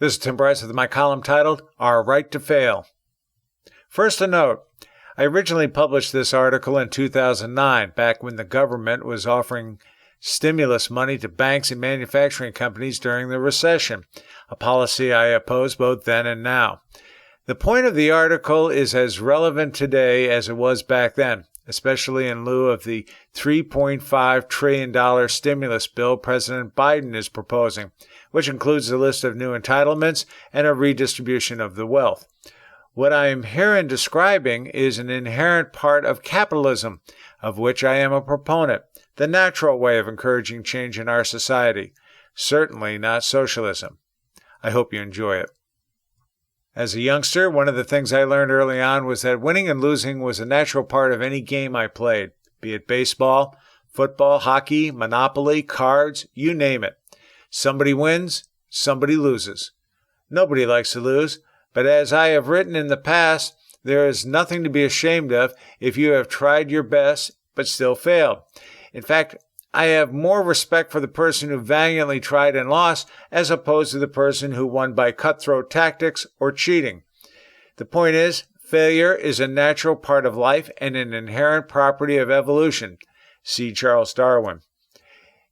This is Tim Bryce with my column titled, Our Right to Fail. First a note, I originally published this article in 2009, back when the government was offering stimulus money to banks and manufacturing companies during the recession, a policy I opposed both then and now. The point of the article is as relevant today as it was back then, especially in lieu of the $3.5 trillion stimulus bill President Biden is proposing, which includes a list of new entitlements and a redistribution of the wealth. What I am herein describing is an inherent part of capitalism, of which I am a proponent, the natural way of encouraging change in our society, certainly not socialism. I hope you enjoy it. As a youngster, one of the things I learned early on was that winning and losing was a natural part of any game I played, be it baseball, football, hockey, Monopoly, cards, you name it. Somebody wins, somebody loses. Nobody likes to lose, but as I have written in the past, there is nothing to be ashamed of if you have tried your best but still failed. In fact, I have more respect for the person who valiantly tried and lost as opposed to the person who won by cutthroat tactics or cheating. The point is, failure is a natural part of life and an inherent property of evolution. See Charles Darwin.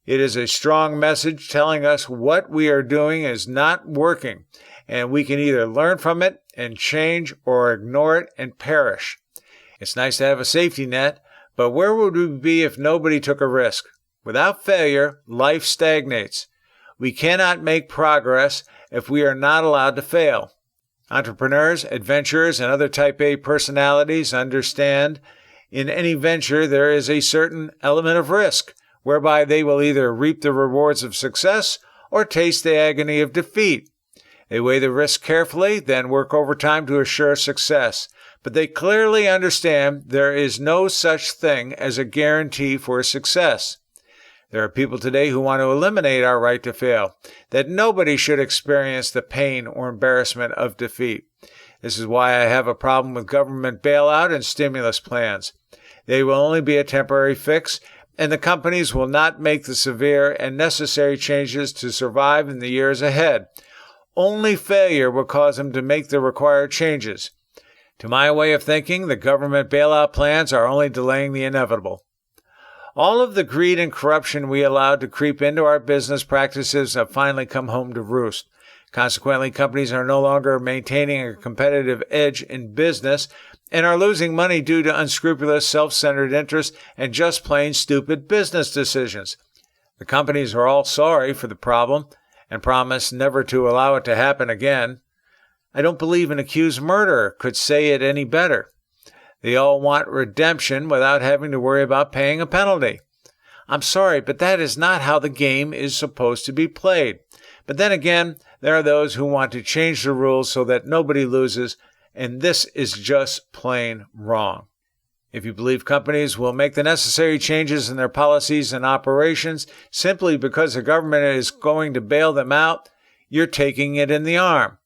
It is a strong message telling us what we are doing is not working, and we can either learn from it and change or ignore it and perish. It's nice to have a safety net, but where would we be if nobody took a risk? Without failure, life stagnates. We cannot make progress if we are not allowed to fail. Entrepreneurs, adventurers, and other Type A personalities understand in any venture there is a certain element of risk, whereby they will either reap the rewards of success or taste the agony of defeat. They weigh the risk carefully, then work overtime to assure success. But they clearly understand there is no such thing as a guarantee for success. There are people today who want to eliminate our right to fail, that nobody should experience the pain or embarrassment of defeat. This is why I have a problem with government bailout and stimulus plans. They will only be a temporary fix, and the companies will not make the severe and necessary changes to survive in the years ahead. Only failure will cause them to make the required changes. To my way of thinking, the government bailout plans are only delaying the inevitable. All of the greed and corruption we allowed to creep into our business practices have finally come home to roost. Consequently, companies are no longer maintaining a competitive edge in business and are losing money due to unscrupulous, self-centered interests and just plain stupid business decisions. The companies are all sorry for the problem and promise never to allow it to happen again. I don't believe an accused murderer could say it any better. They all want redemption without having to worry about paying a penalty. I'm sorry, but that is not how the game is supposed to be played. But then again, there are those who want to change the rules so that nobody loses, and this is just plain wrong. If you believe companies will make the necessary changes in their policies and operations simply because the government is going to bail them out, you're taking it in the arm.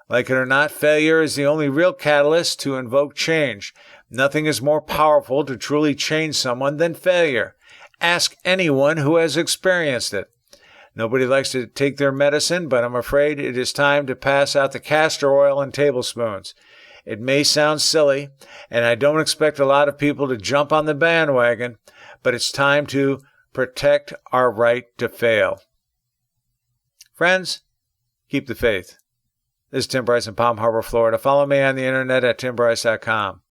Like it or not, failure is the only real catalyst to invoke change. Nothing is more powerful to truly change someone than failure. Ask anyone who has experienced it. Nobody likes to take their medicine, but I'm afraid it is time to pass out the castor oil and tablespoons. It may sound silly, and I don't expect a lot of people to jump on the bandwagon, but it's time to protect our right to fail. Friends, keep the faith. This is Tim Bryce in Palm Harbor, Florida. Follow me on the internet at timbryce.com.